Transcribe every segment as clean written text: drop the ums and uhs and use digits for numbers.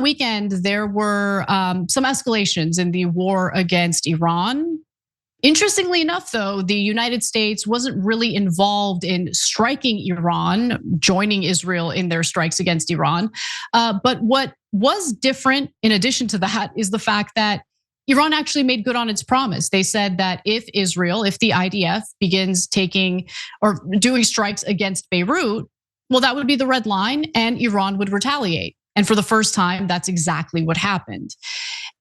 weekend, there were some escalations in the war against Iran. Interestingly enough, though, the United States wasn't really involved in striking Iran, joining Israel in their strikes against Iran. But what was different, in addition to that, is the fact that Iran actually made good on its promise. They said that if the IDF begins taking or doing strikes against Beirut, well, that would be the red line and Iran would retaliate. And for the first time, that's exactly what happened.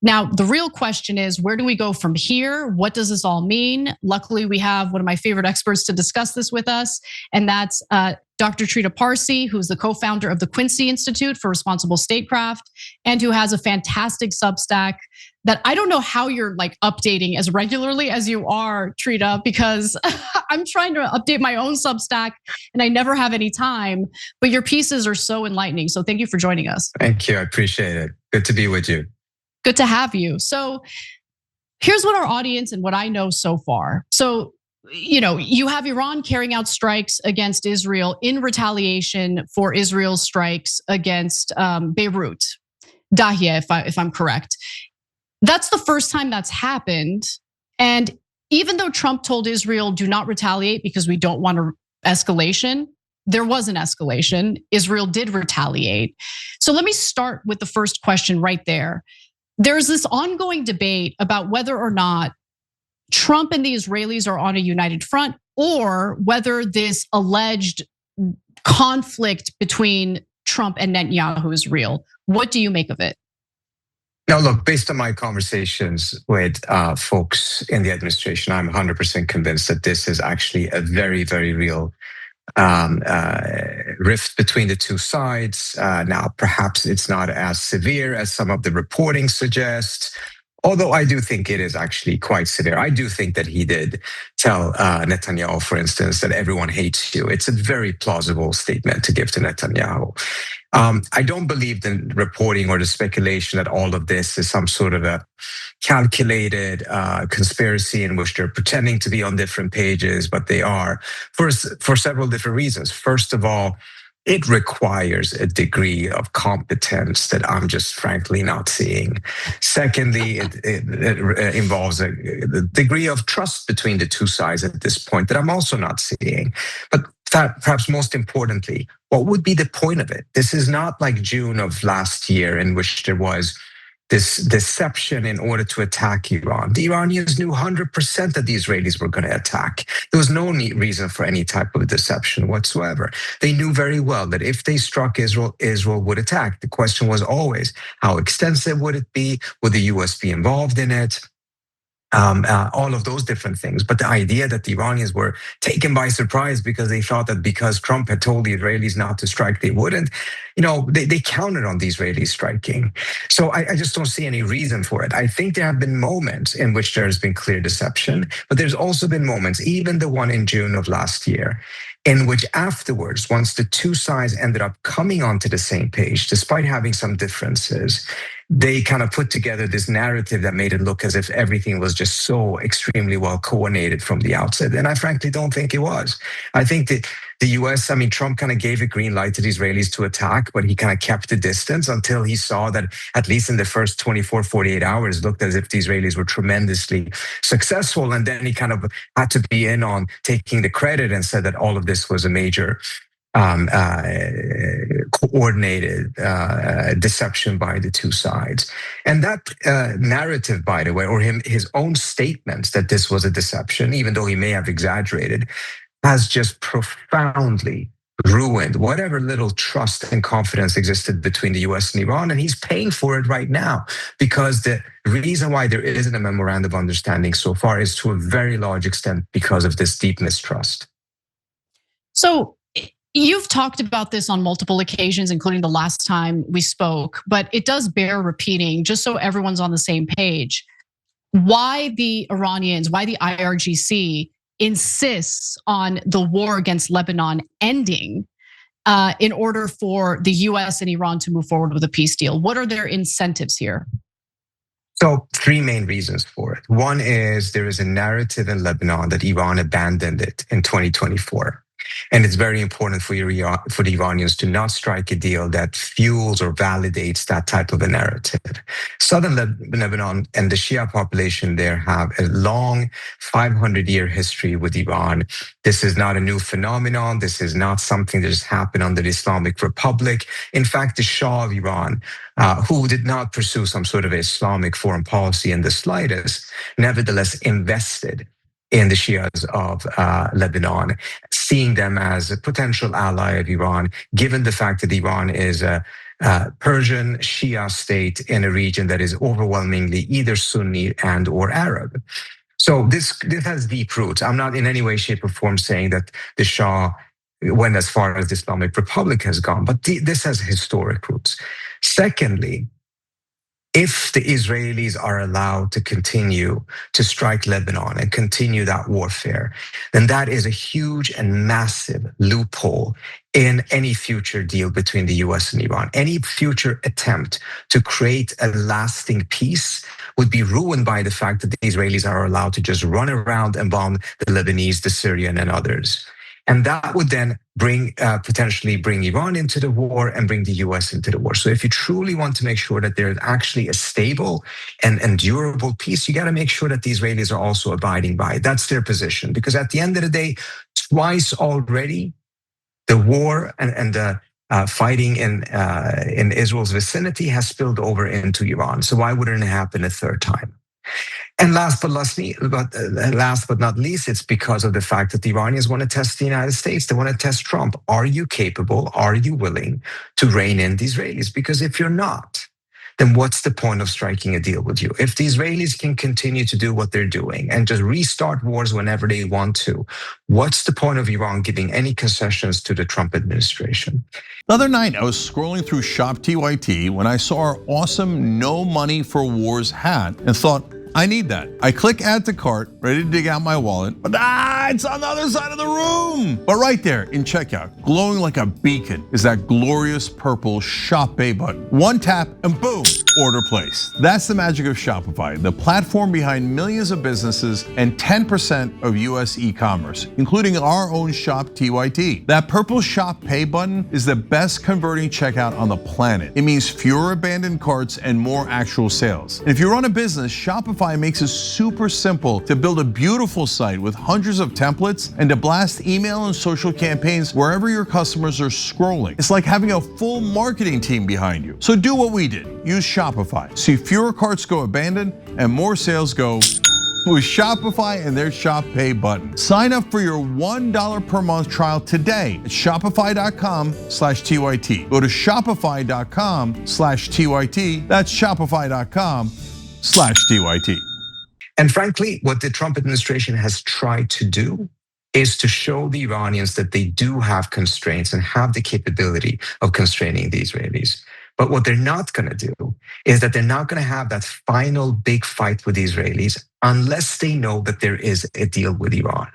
Now, the real question is, where do we go from here? What does this all mean? Luckily, we have one of my favorite experts to discuss this with us, and that's Dr. Trita Parsi, who's the co-founder of the Quincy Institute for Responsible Statecraft, and who has a fantastic Substack that I don't know how you're like updating as regularly as you are, Trita, because I'm trying to update my own Substack and I never have any time, but your pieces are so enlightening. So thank you for joining us. Thank you, I appreciate it. Good to be with you. Good to have you. So here's what our audience and what I know so far. So, you have Iran carrying out strikes against Israel in retaliation for Israel's strikes against Beirut, Dahia, if I'm correct. That's the first time that's happened. And even though Trump told Israel, do not retaliate because we don't want an escalation, there was an escalation. Israel did retaliate. So let me start with the first question right there. There's this ongoing debate about whether or not Trump and the Israelis are on a united front, or whether this alleged conflict between Trump and Netanyahu is real. What do you make of it? Now, look, based on my conversations with folks in the administration, I'm 100% convinced that this is actually a very, very real rift between the two sides. Now, perhaps it's not as severe as some of the reporting suggests, although I do think it is actually quite severe. I do think that he did tell Netanyahu, for instance, that everyone hates you. It's a very plausible statement to give to Netanyahu. I don't believe the reporting or the speculation that all of this is some sort of a calculated conspiracy in which they're pretending to be on different pages, but they are for several different reasons. First of all, it requires a degree of competence that I'm just frankly not seeing. Secondly, it involves a degree of trust between the two sides at this point that I'm also not seeing. But perhaps most importantly, what would be the point of it? This is not like June of last year in which there was this deception in order to attack Iran. The Iranians knew 100% that the Israelis were going to attack. There was no reason for any type of deception whatsoever. They knew very well that if they struck Israel, Israel would attack. The question was always, how extensive would it be? Would the US be involved in it? All of those different things. But the idea that the Iranians were taken by surprise because they thought that because Trump had told the Israelis not to strike, they wouldn't, they counted on the Israelis striking. So I just don't see any reason for it. I think there have been moments in which there has been clear deception, but there's also been moments, even the one in June of last year, in which afterwards, once the two sides ended up coming onto the same page, despite having some differences, they kind of put together this narrative that made it look as if everything was just so extremely well coordinated from the outset. And I frankly don't think it was. I think that the US, Trump kind of gave a green light to the Israelis to attack, but he kind of kept the distance until he saw that at least in the first 24, 48 hours, it looked as if the Israelis were tremendously successful. And then he kind of had to be in on taking the credit and said that all of this was a major coordinated deception by the two sides. And that narrative, by the way, or his own statements that this was a deception, even though he may have exaggerated, has just profoundly ruined whatever little trust and confidence existed between the US and Iran. And he's paying for it right now, because the reason why there isn't a memorandum of understanding so far is to a very large extent because of this deep mistrust. So you've talked about this on multiple occasions, including the last time we spoke, but it does bear repeating just so everyone's on the same page. Why the Iranians, why the IRGC insists on the war against Lebanon ending in order for the US and Iran to move forward with a peace deal? What are their incentives here? So three main reasons for it. One is there is a narrative in Lebanon that Iran abandoned it in 2024. And it's very important for the Iranians to not strike a deal that fuels or validates that type of a narrative. Southern Lebanon and the Shia population there have a long 500-year history with Iran. This is not a new phenomenon. This is not something that just happened under the Islamic Republic. In fact, the Shah of Iran, who did not pursue some sort of Islamic foreign policy in the slightest, nevertheless invested in the Shias of Lebanon, seeing them as a potential ally of Iran, given the fact that Iran is a Persian Shia state in a region that is overwhelmingly either Sunni and or Arab. So this has deep roots. I'm not in any way, shape, or form saying that the Shah went as far as the Islamic Republic has gone, but this has historic roots. Secondly, if the Israelis are allowed to continue to strike Lebanon and continue that warfare, then that is a huge and massive loophole in any future deal between the US and Iran. Any future attempt to create a lasting peace would be ruined by the fact that the Israelis are allowed to just run around and bomb the Lebanese, the Syrian, and others. And that would then potentially bring Iran into the war and bring the US into the war. So if you truly want to make sure that there's actually a stable and durable peace, you got to make sure that the Israelis are also abiding by it. That's their position. Because at the end of the day, twice already, the war and the fighting in Israel's vicinity has spilled over into Iran. So why wouldn't it happen a third time? And last but not least, it's because of the fact that the Iranians want to test the United States. They want to test Trump. Are you capable? Are you willing to rein in the Israelis? Because if you're not, then what's the point of striking a deal with you? If the Israelis can continue to do what they're doing and just restart wars whenever they want to, what's the point of Iran giving any concessions to the Trump administration? The other night, I was scrolling through Shop TYT when I saw our awesome No Money for Wars hat and thought, I need that. I click add to cart, ready to dig out my wallet, but it's on the other side of the room. But right there in checkout, glowing like a beacon, is that glorious purple Shop Pay button. One tap and boom, order placed. That's the magic of Shopify, the platform behind millions of businesses and 10% of US e-commerce, including our own Shop TYT. That purple Shop Pay button is the best converting checkout on the planet. It means fewer abandoned carts and more actual sales. And if you run a business, Shopify makes it super simple to build a beautiful site with hundreds of templates and to blast email and social campaigns wherever your customers are scrolling. It's like having a full marketing team behind you. So do what we did. Use Shopify. See fewer carts go abandoned and more sales go with Shopify and their Shop Pay button. Sign up for your $1 per month trial today at shopify.com/TYT. Go to shopify.com/TYT. That's shopify.com/TYT. And frankly, what the Trump administration has tried to do is to show the Iranians that they do have constraints and have the capability of constraining the Israelis. But what they're not going to do is that they're not going to have that final big fight with the Israelis unless they know that there is a deal with Iran.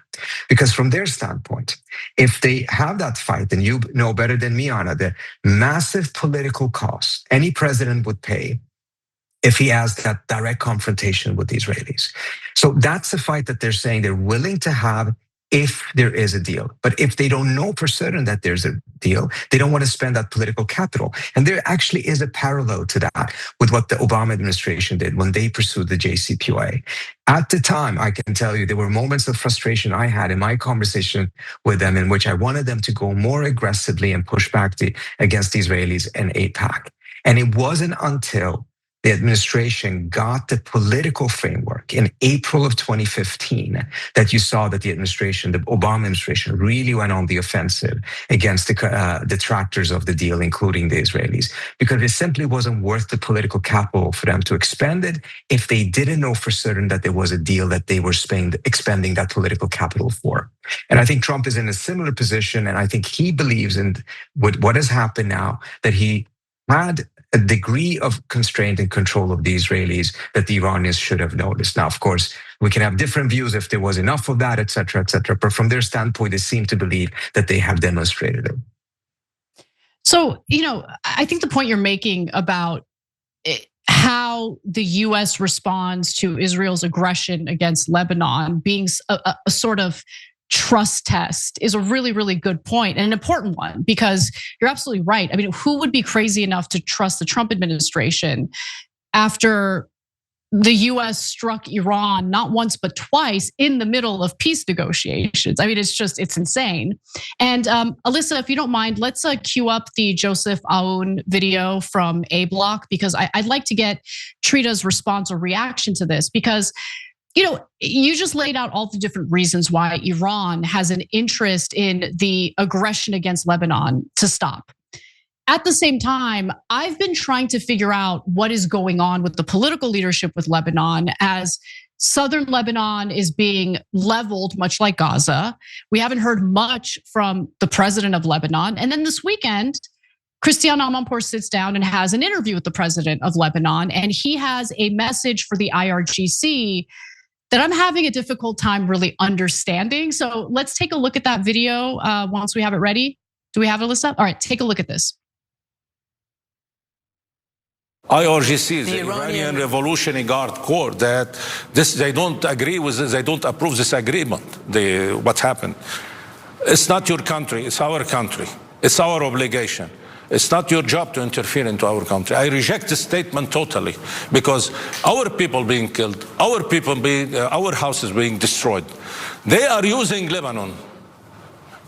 Because from their standpoint, if they have that fight, and you know better than me, Anna, the massive political cost any president would pay if he has that direct confrontation with the Israelis. So that's a fight that they're saying they're willing to have if there is a deal. But if they don't know for certain that there's a deal, they don't want to spend that political capital. And there actually is a parallel to that with what the Obama administration did when they pursued the JCPOA. At the time, I can tell you, there were moments of frustration I had in my conversation with them in which I wanted them to go more aggressively and push back against the Israelis and AIPAC. And it wasn't until the administration got the political framework in April of 2015 that you saw that the administration, the Obama administration, really went on the offensive against the detractors of the deal, including the Israelis, because it simply wasn't worth the political capital for them to expend it if they didn't know for certain that there was a deal that they were expending that political capital for. And I think Trump is in a similar position, and I think he believes in what has happened now, that he had a degree of constraint and control of the Israelis that the Iranians should have noticed. Now, of course, we can have different views if there was enough of that, et cetera, but from their standpoint, they seem to believe that they have demonstrated it. So, I think the point you're making about how the US responds to Israel's aggression against Lebanon being a sort of trust test is a really, really good point and an important one, because you're absolutely right. I mean, who would be crazy enough to trust the Trump administration after the US struck Iran not once but twice in the middle of peace negotiations? I mean, it's insane. And Alyssa, if you don't mind, let's cue up the Joseph Aoun video from A Block, because I'd like to get Trita's response or reaction to this, because you just laid out all the different reasons why Iran has an interest in the aggression against Lebanon to stop. At the same time, I've been trying to figure out what is going on with the political leadership with Lebanon, as southern Lebanon is being leveled, much like Gaza. We haven't heard much from the president of Lebanon. And then this weekend, Christiane Amanpour sits down and has an interview with the president of Lebanon, and he has a message for the IRGC that I'm having a difficult time really understanding. So let's take a look at that video once we have it ready. Do we have it, Alyssa? All right, take a look at this. IRGC, the Iranian Revolutionary Guard Corps, that they don't agree with this, they don't approve this agreement, what happened. It's not your country, it's our country. It's our obligation. It's not your job to interfere into our country. I reject this statement totally, because our people being killed, our houses being destroyed. They are using Lebanon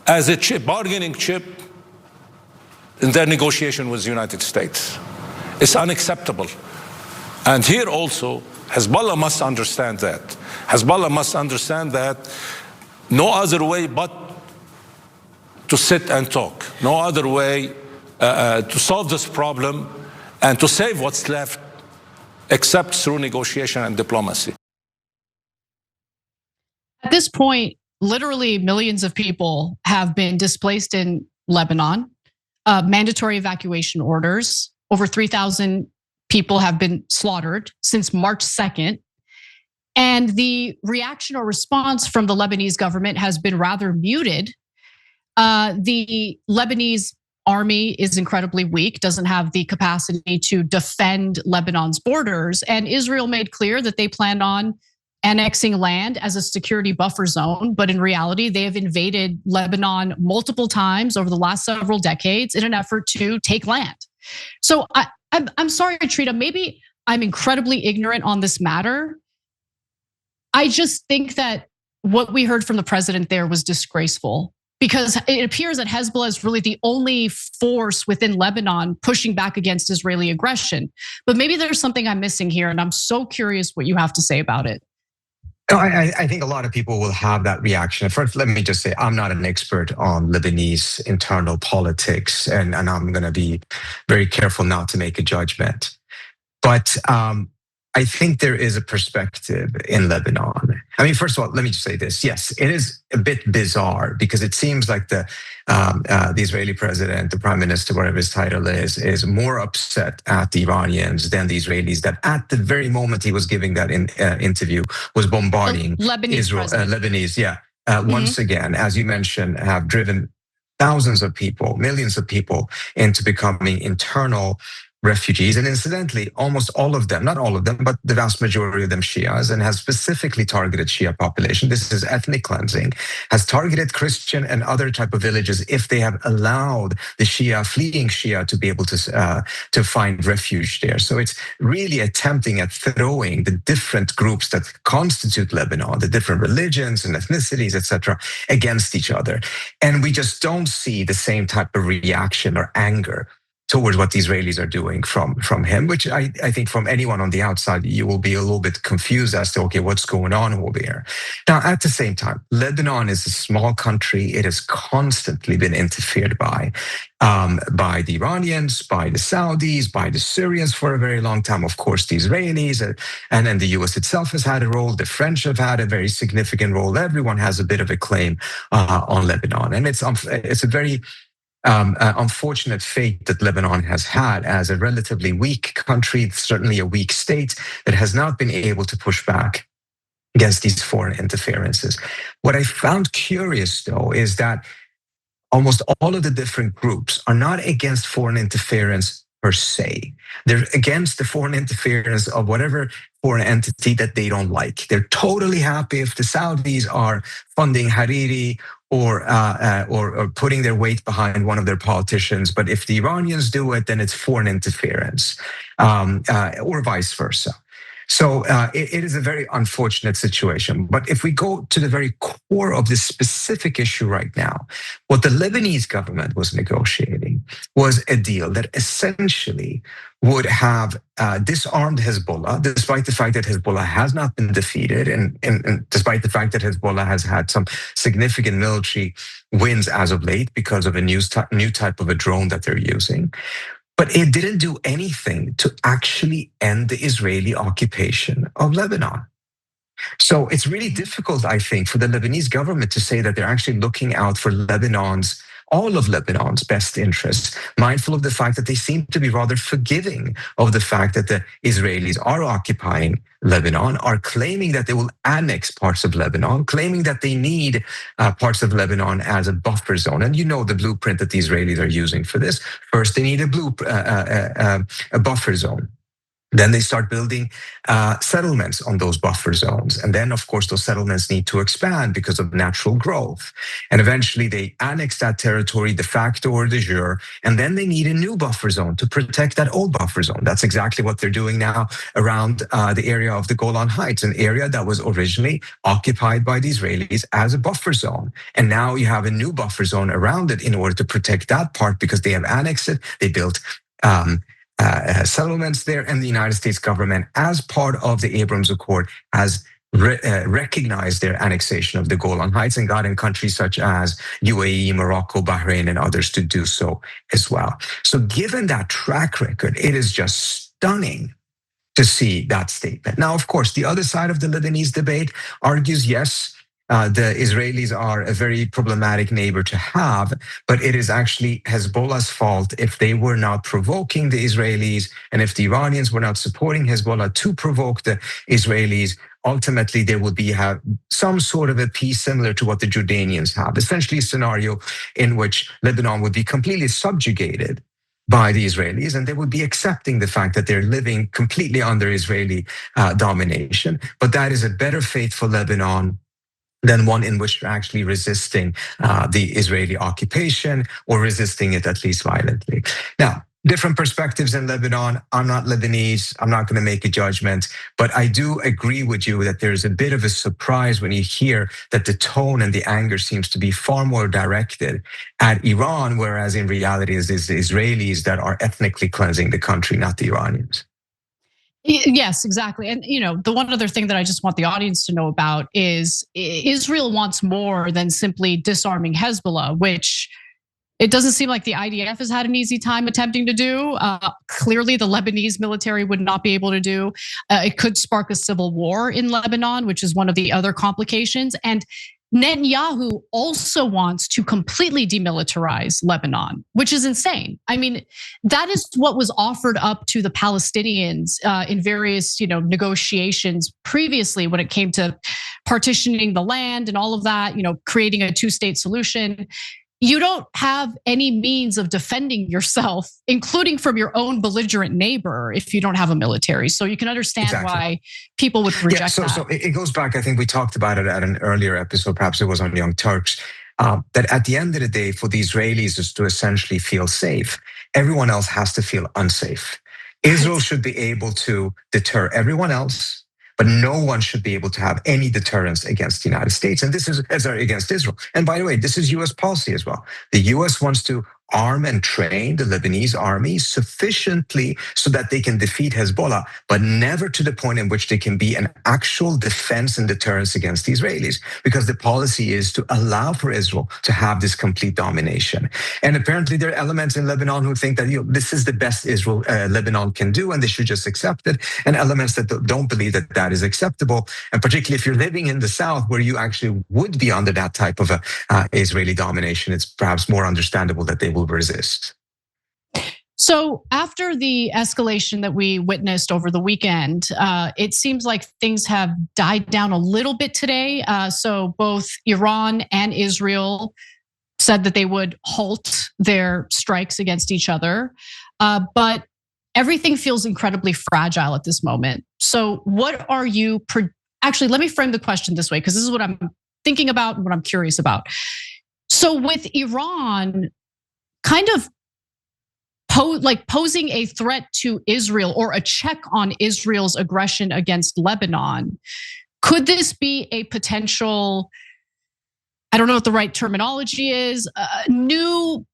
as a bargaining chip in their negotiation with the United States. It's unacceptable. And here also, Hezbollah must understand that. Hezbollah must understand that no other way but to sit and talk. No other way to solve this problem and to save what's left except through negotiation and diplomacy. At this point, literally millions of people have been displaced in Lebanon, mandatory evacuation orders. Over 3,000 people have been slaughtered since March 2nd. And the reaction or response from the Lebanese government has been rather muted. The Lebanese army is incredibly weak, doesn't have the capacity to defend Lebanon's borders. And Israel made clear that they planned on annexing land as a security buffer zone. But in reality, they have invaded Lebanon multiple times over the last several decades in an effort to take land. So I'm sorry, Trita, maybe I'm incredibly ignorant on this matter. I just think that what we heard from the president there was disgraceful, because it appears that Hezbollah is really the only force within Lebanon pushing back against Israeli aggression. But maybe there's something I'm missing here, and I'm so curious what you have to say about it. No, I think a lot of people will have that reaction. First, let me just say, I'm not an expert on Lebanese internal politics, and I'm going to be very careful not to make a judgment. But I think there is a perspective in Lebanon. I mean, first of all, let me just say this. Yes, it is a bit bizarre, because it seems like the Israeli president, the prime minister, whatever his title is more upset at the Iranians than the Israelis, that at the very moment he was giving that interview was bombarding Israel. Lebanese, yeah. Once again, as you mentioned, have driven thousands of people, millions of people into becoming internal refugees, and incidentally, almost all of them, not all of them, but the vast majority of them Shias, and has specifically targeted Shia population. This is ethnic cleansing, has targeted Christian and other type of villages if they have allowed the fleeing Shia to be able to find refuge there. So it's really attempting at throwing the different groups that constitute Lebanon, the different religions and ethnicities, etc., against each other. And we just don't see the same type of reaction or anger towards what the Israelis are doing from him, which I think from anyone on the outside, you will be a little bit confused as to, okay, what's going on over here? Now, at the same time, Lebanon is a small country. It has constantly been interfered by the Iranians, by the Saudis, by the Syrians for a very long time. Of course, the Israelis, and then the US itself has had a role. The French have had a very significant role. Everyone has a bit of a claim on Lebanon. And it's a very unfortunate fate that Lebanon has had as a relatively weak country, certainly a weak state that has not been able to push back against these foreign interferences. What I found curious, though, is that almost all of the different groups are not against foreign interference per se. They're against the foreign interference of whatever foreign entity that they don't like. They're totally happy if the Saudis are funding Hariri or putting their weight behind one of their politicians. But if the Iranians do it, then it's foreign interference, or vice versa. So it is a very unfortunate situation. But if we go to the very core of this specific issue right now, what the Lebanese government was negotiating was a deal that essentially would have disarmed Hezbollah, despite the fact that Hezbollah has not been defeated, and despite the fact that Hezbollah has had some significant military wins as of late because of a new type of a drone that they're using. But it didn't do anything to actually end the Israeli occupation of Lebanon. So it's really difficult, I think, for the Lebanese government to say that they're actually looking out for all of Lebanon's best interests, mindful of the fact that they seem to be rather forgiving of the fact that the Israelis are occupying Lebanon, are claiming that they will annex parts of Lebanon, claiming that they need parts of Lebanon as a buffer zone. And you know the blueprint that the Israelis are using for this. First, they need a buffer zone. Then they start building settlements on those buffer zones. And then, of course, those settlements need to expand because of natural growth. And eventually they annex that territory de facto or de jure. And then they need a new buffer zone to protect that old buffer zone. That's exactly what they're doing now around the area of the Golan Heights, an area that was originally occupied by the Israelis as a buffer zone. And now you have a new buffer zone around it in order to protect that part because they have annexed it. They built settlements there, and the United States government, as part of the Abrams Accord, has recognized their annexation of the Golan Heights and gotten countries such as UAE, Morocco, Bahrain, and others to do so as well. So given that track record, it is just stunning to see that statement. Now, of course, the other side of the Lebanese debate argues, yes, the Israelis are a very problematic neighbor to have, but it is actually Hezbollah's fault if they were not provoking the Israelis, and if the Iranians were not supporting Hezbollah to provoke the Israelis. Ultimately, there would be some sort of a peace similar to what the Jordanians have, essentially a scenario in which Lebanon would be completely subjugated by the Israelis, and they would be accepting the fact that they're living completely under Israeli domination. But that is a better fate for Lebanon than one in which they're actually resisting the Israeli occupation or resisting it at least violently. Now, different perspectives in Lebanon. I'm not Lebanese. I'm not going to make a judgment, but I do agree with you that there's a bit of a surprise when you hear that the tone and the anger seems to be far more directed at Iran, whereas in reality it's the Israelis that are ethnically cleansing the country, not the Iranians. Yes, exactly. And the one other thing that I just want the audience to know about is Israel wants more than simply disarming Hezbollah, which it doesn't seem like the IDF has had an easy time attempting to do. Clearly, the Lebanese military would not be able to do. It could spark a civil war in Lebanon, which is one of the other complications. And Netanyahu also wants to completely demilitarize Lebanon, which is insane. I mean, that is what was offered up to the Palestinians in various, negotiations previously when it came to partitioning the land and all of that, creating a two-state solution. You don't have any means of defending yourself, including from your own belligerent neighbor, if you don't have a military. So you can understand why people would reject that. So it goes back, I think we talked about it at an earlier episode, perhaps it was on Young Turks, that at the end of the day, for the Israelis is to essentially feel safe. Everyone else has to feel unsafe. Israel should be able to deter everyone else, but no one should be able to have any deterrence against the United States. And this is against Israel. And by the way, this is US policy as well. The US wants to arm and train the Lebanese army sufficiently so that they can defeat Hezbollah, but never to the point in which they can be an actual defense and deterrence against the Israelis, because the policy is to allow for Israel to have this complete domination. And apparently there are elements in Lebanon who think that this is the best Lebanon can do, and they should just accept it, and elements that don't believe that that is acceptable. And particularly if you're living in the South, where you actually would be under that type of Israeli domination, it's perhaps more understandable that they will resist. So after the escalation that we witnessed over the weekend, it seems like things have died down a little bit today. So both Iran and Israel said that they would halt their strikes against each other. But everything feels incredibly fragile at this moment. So what are you, actually, let me frame the question this way, because this is what I'm thinking about and what I'm curious about. So with Iran kind of posing a threat to Israel or a check on Israel's aggression against Lebanon, could this be a potential, I don't know what the right terminology is, a new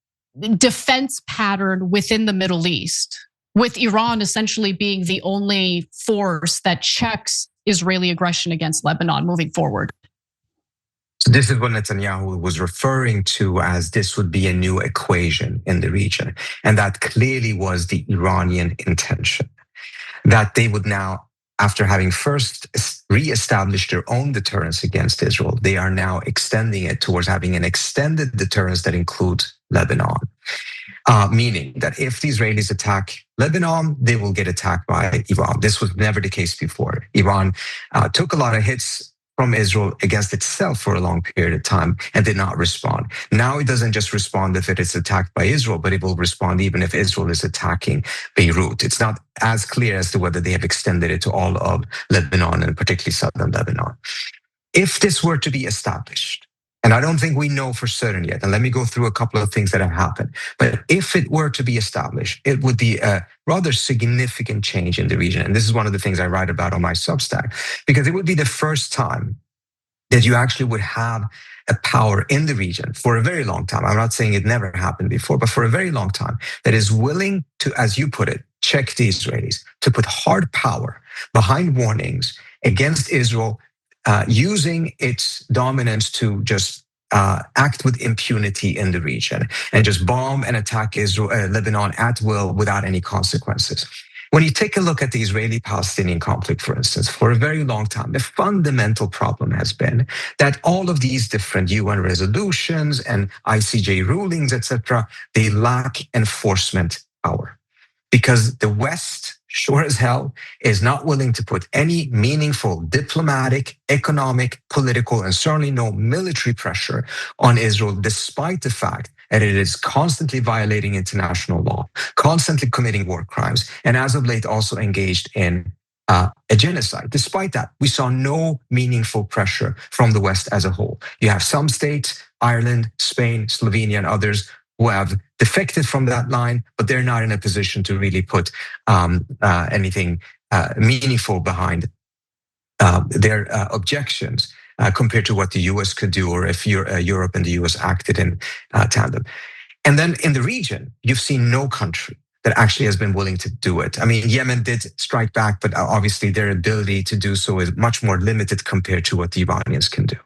defense pattern within the Middle East, with Iran essentially being the only force that checks Israeli aggression against Lebanon moving forward? So this is what Netanyahu was referring to as this would be a new equation in the region. And that clearly was the Iranian intention, that they would now, after having first reestablished their own deterrence against Israel, they are now extending it towards having an extended deterrence that includes Lebanon. Meaning that if the Israelis attack Lebanon, they will get attacked by Iran. This was never the case before. Iran took a lot of hits from Israel against itself for a long period of time and did not respond. Now it doesn't just respond if it is attacked by Israel, but it will respond even if Israel is attacking Beirut. It's not as clear as to whether they have extended it to all of Lebanon and particularly southern Lebanon. If this were to be established, and I don't think we know for certain yet, and let me go through a couple of things that have happened, but if it were to be established, it would be a rather significant change in the region. And this is one of the things I write about on my Substack, because it would be the first time that you actually would have a power in the region for a very long time. I'm not saying it never happened before, but for a very long time, that is willing to, as you put it, check the Israelis, to put hard power behind warnings against Israel, using its dominance to just act with impunity in the region and just bomb and attack Lebanon at will without any consequences. When you take a look at the Israeli-Palestinian conflict, for instance, for a very long time, the fundamental problem has been that all of these different UN resolutions and ICJ rulings, etc., they lack enforcement power because the West, sure as hell, is not willing to put any meaningful diplomatic, economic, political, and certainly no military pressure on Israel, despite the fact that it is constantly violating international law, constantly committing war crimes, and as of late also engaged in a genocide. Despite that, we saw no meaningful pressure from the West as a whole. You have some states, Ireland, Spain, Slovenia, and others, who have defected from that line, but they're not in a position to really put anything meaningful behind their objections compared to what the US could do, or if Europe and the US acted in tandem. And then in the region, you've seen no country that actually has been willing to do it. I mean, Yemen did strike back, but obviously their ability to do so is much more limited compared to what the Iranians can do.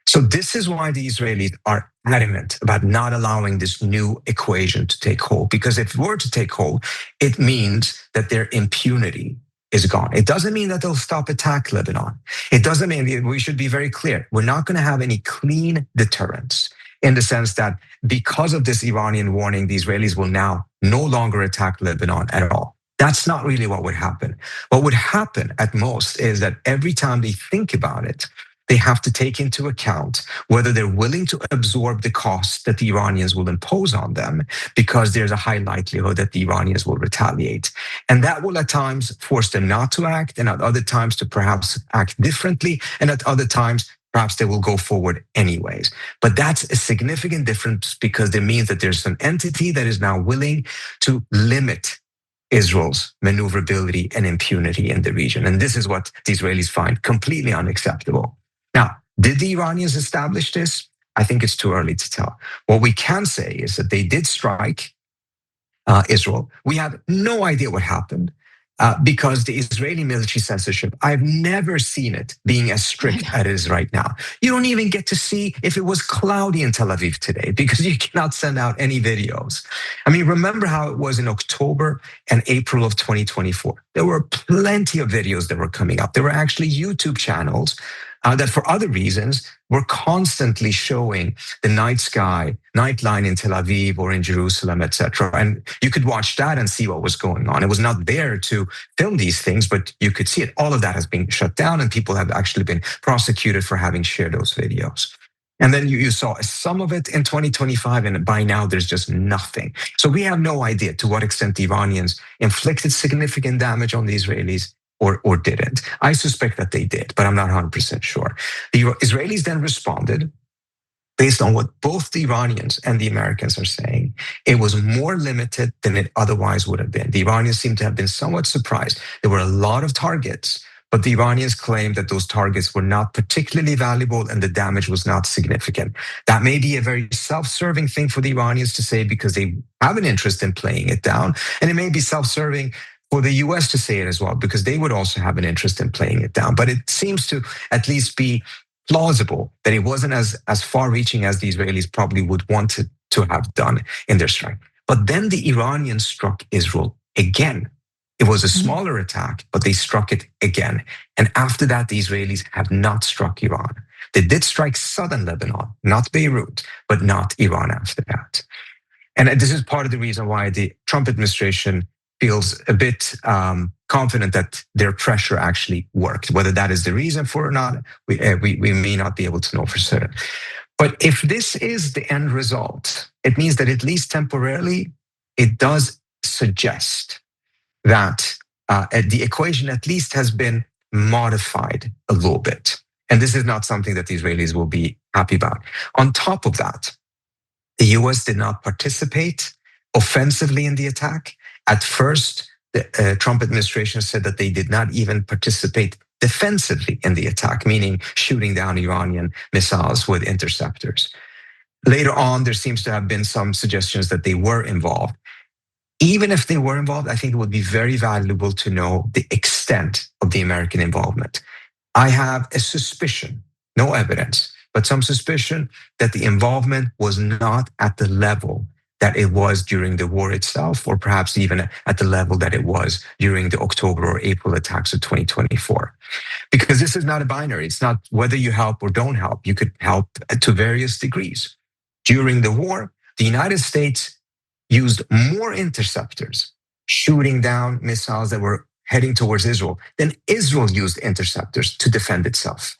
So this is why the Israelis are adamant about not allowing this new equation to take hold, because if it were to take hold, it means that their impunity is gone. It doesn't mean that they'll stop attack Lebanon. It doesn't mean, we should be very clear, we're not going to have any clean deterrence in the sense that because of this Iranian warning, the Israelis will now no longer attack Lebanon at all. That's not really what would happen. What would happen at most is that every time they think about it, they have to take into account whether they're willing to absorb the costs that the Iranians will impose on them, because there's a high likelihood that the Iranians will retaliate. And that will at times force them not to act, and at other times to perhaps act differently, and at other times, perhaps they will go forward anyways. But that's a significant difference, because it means that there's an entity that is now willing to limit Israel's maneuverability and impunity in the region. And this is what the Israelis find completely unacceptable. Now, did the Iranians establish this? I think it's too early to tell. What we can say is that they did strike Israel. We have no idea what happened because the Israeli military censorship, I've never seen it being as strict as it is right now. You don't even get to see if it was cloudy in Tel Aviv today because you cannot send out any videos. I mean, remember how it was in October and April of 2024. There were plenty of videos that were coming up. There were actually YouTube channels that for other reasons were constantly showing the night sky, nightline in Tel Aviv or in Jerusalem, etc. And you could watch that and see what was going on. It was not there to film these things, but you could see it. All of that has been shut down, and people have actually been prosecuted for having shared those videos. And then you saw some of it in 2025, and by now there's just nothing. So we have no idea to what extent the Iranians inflicted significant damage on the Israelis or didn't. I suspect that they did, but I'm not 100% sure. The Israelis then responded based on what both the Iranians and the Americans are saying. It was more limited than it otherwise would have been. The Iranians seem to have been somewhat surprised. There were a lot of targets, but the Iranians claimed that those targets were not particularly valuable and the damage was not significant. That may be a very self-serving thing for the Iranians to say because they have an interest in playing it down. And it may be self-serving for the US to say it as well, because they would also have an interest in playing it down. But it seems to at least be plausible that it wasn't as far-reaching as the Israelis probably would want it to have done in their strike. But then the Iranians struck Israel again. It was a smaller attack, but they struck it again. And after that, the Israelis have not struck Iran. They did strike southern Lebanon, not Beirut, but not Iran after that. And this is part of the reason why the Trump administration feels a bit confident that their pressure actually worked. Whether that is the reason for it or not, we may not be able to know for certain. But if this is the end result, it means that at least temporarily, it does suggest that the equation at least has been modified a little bit. And this is not something that the Israelis will be happy about. On top of that, the US did not participate offensively in the attack. At first, the Trump administration said that they did not even participate defensively in the attack, meaning shooting down Iranian missiles with interceptors. Later on, there seems to have been some suggestions that they were involved. Even if they were involved, I think it would be very valuable to know the extent of the American involvement. I have a suspicion, no evidence, but some suspicion that the involvement was not at the level that it was during the war itself, or perhaps even at the level that it was during the October or April attacks of 2024. Because this is not a binary. It's not whether you help or don't help. You could help to various degrees. During the war, the United States used more interceptors shooting down missiles that were heading towards Israel than Israel used interceptors to defend itself.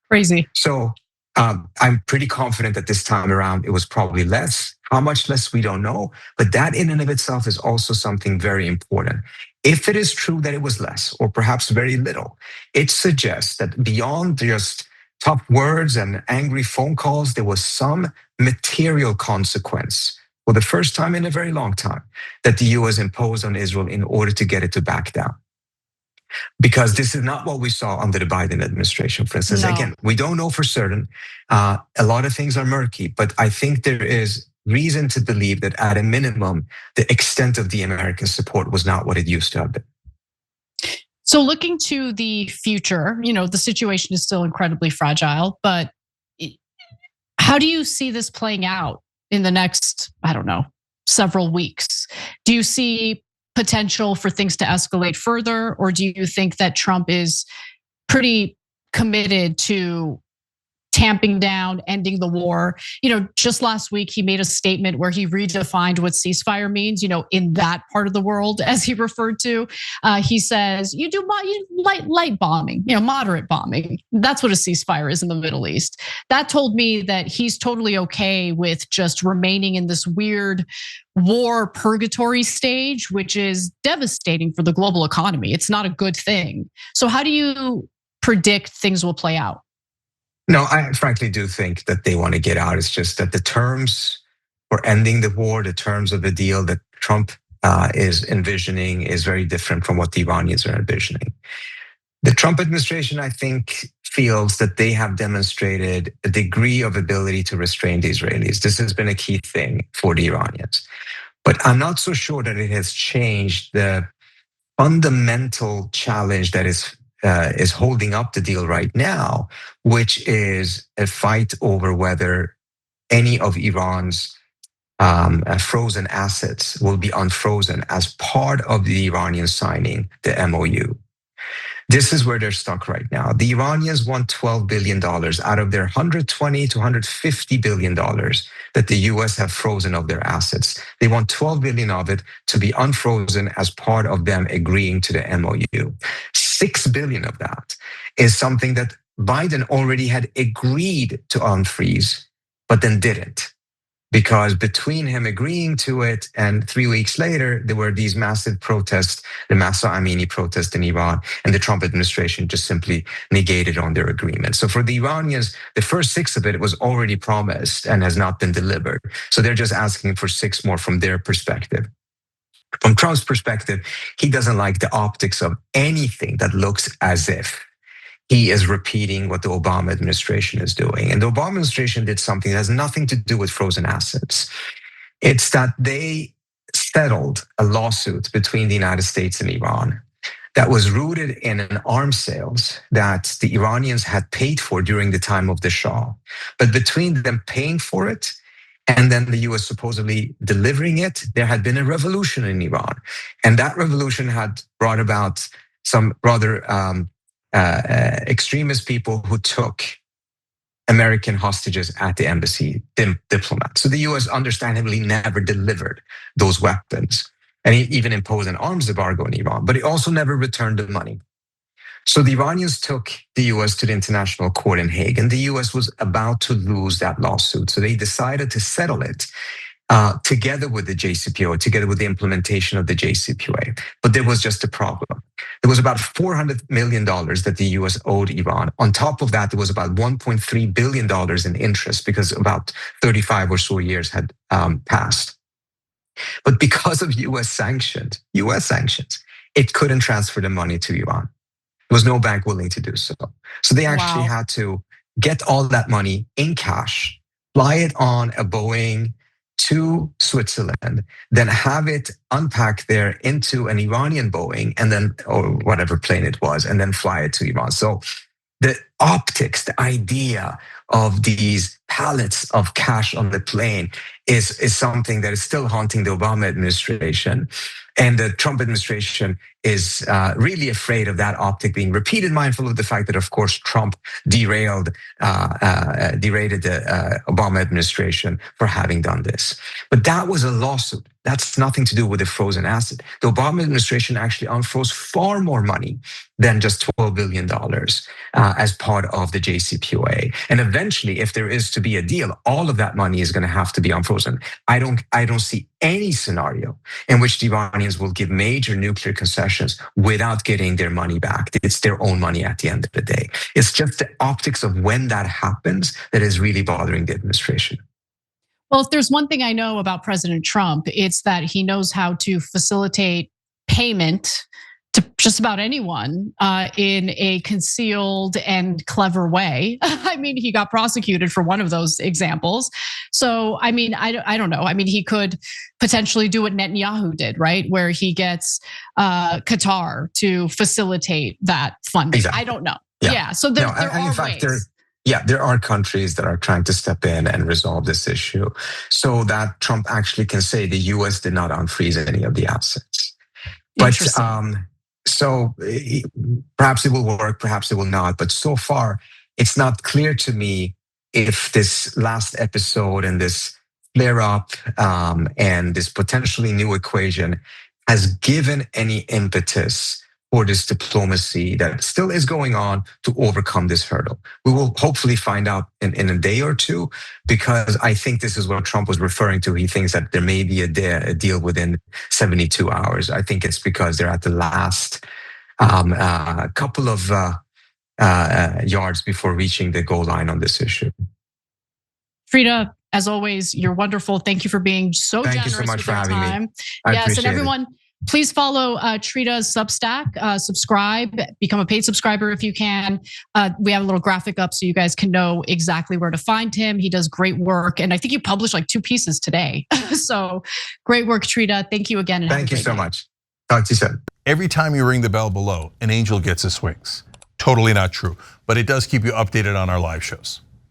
Crazy. So I'm pretty confident that this time around, it was probably less. How much less, we don't know. But that in and of itself is also something very important. If it is true that it was less, or perhaps very little, it suggests that beyond just tough words and angry phone calls, there was some material consequence for the first time in a very long time that the US imposed on Israel in order to get it to back down. Because this is not what we saw under the Biden administration, for instance. No. Again, we don't know for certain. A lot of things are murky, but I think there is reason to believe that at a minimum, the extent of the American support was not what it used to have been. So looking to the future, the situation is still incredibly fragile, but how do you see this playing out in the next, several weeks? Do you see potential for things to escalate further, or do you think that Trump is pretty committed to tamping down, ending the war? Just last week, he made a statement where he redefined what ceasefire means, in that part of the world, as he referred to. He says, you do light bombing, moderate bombing. That's what a ceasefire is in the Middle East. That told me that he's totally okay with just remaining in this weird war purgatory stage, which is devastating for the global economy. It's not a good thing. So how do you predict things will play out? No, I frankly do think that they want to get out. It's just that the terms for ending the war, the terms of the deal that Trump is envisioning is very different from what the Iranians are envisioning. The Trump administration, I think, feels that they have demonstrated a degree of ability to restrain the Israelis. This has been a key thing for the Iranians. But I'm not so sure that it has changed the fundamental challenge that is holding up the deal right now, which is a fight over whether any of Iran's frozen assets will be unfrozen as part of the Iranians signing the MOU. This is where they're stuck right now. The Iranians want $12 billion out of their $120 to $150 billion that the US have frozen of their assets. They want $12 billion of it to be unfrozen as part of them agreeing to the MOU. $6 billion of that is something that Biden already had agreed to unfreeze, but then didn't. Because between him agreeing to it and 3 weeks later, there were these massive protests, the Mahsa Amini protest in Iran, and the Trump administration just simply negated on their agreement. So for the Iranians, the first 6 of it was already promised and has not been delivered. So they're just asking for 6 more from their perspective. From Trump's perspective, he doesn't like the optics of anything that looks as if he is repeating what the Obama administration is doing. And the Obama administration did something that has nothing to do with frozen assets. It's that they settled a lawsuit between the United States and Iran that was rooted in an arms sales that the Iranians had paid for during the time of the Shah. But between them paying for it and then the US supposedly delivering it, there had been a revolution in Iran. And that revolution had brought about some rather extremist people who took American hostages at the embassy, diplomats. So the US understandably never delivered those weapons. And he even imposed an arms embargo on Iran, but he also never returned the money. So the Iranians took the US to the International Court in Hague, and the US was about to lose that lawsuit. So they decided to settle it together with the JCPOA, together with the implementation of the JCPOA. But there was just a problem. There was about $400 million that the US owed Iran. On top of that, there was about $1.3 billion in interest because about 35 or so years had passed. But because of US sanctions, it couldn't transfer the money to Iran. There was no bank willing to do so. So they actually had to get all that money in cash, fly it on a Boeing to Switzerland, then have it unpacked there into an Iranian Boeing, and then, or whatever plane it was, and then fly it to Iran. So the optics, the idea of these pallets of cash on the plane is something that is still haunting the Obama administration. And the Trump administration is really afraid of that optic being repeated, mindful of the fact that, of course, Trump derailed the Obama administration for having done this. But that was a lawsuit. That's nothing to do with the frozen asset. The Obama administration actually unfroze far more money than just $12 billion as part of the JCPOA. And eventually, if there is to be a deal, all of that money is going to have to be unfrozen. I don't see any scenario in which the Iranians will give major nuclear concessions without getting their money back. It's their own money at the end of the day. It's just the optics of when that happens that is really bothering the administration. Well, if there's one thing I know about President Trump, it's that he knows how to facilitate payment to just about anyone in a concealed and clever way. I mean, he got prosecuted for one of those examples. So, I mean, I don't know. I mean, he could potentially do what Netanyahu did, right? Where he gets Qatar to facilitate that funding. Exactly. I don't know. Yeah. So there are ways. There are countries that are trying to step in and resolve this issue so that Trump actually can say the US did not unfreeze any of the assets. But so perhaps it will work, perhaps it will not. But so far, it's not clear to me if this last episode and this flare up and this potentially new equation has given any impetus for this diplomacy that still is going on to overcome this hurdle. We will hopefully find out in a day or two, because I think this is what Trump was referring to. He thinks that there may be a deal within 72 hours. I think it's because they're at the last couple of yards before reaching the goal line on this issue. Trita, as always, you're wonderful. Thank you for being so generous. Thank you so much for having me. Yes, and everyone, please follow Trita's Substack, subscribe, become a paid subscriber if you can. We have a little graphic up so you guys can know exactly where to find him. He does great work. And I think you published like 2 pieces today. So great work, Trita. Thank you again. Thank you so much. Talk to you soon. Every time you ring the bell below, an angel gets his wings. Totally not true, but it does keep you updated on our live shows.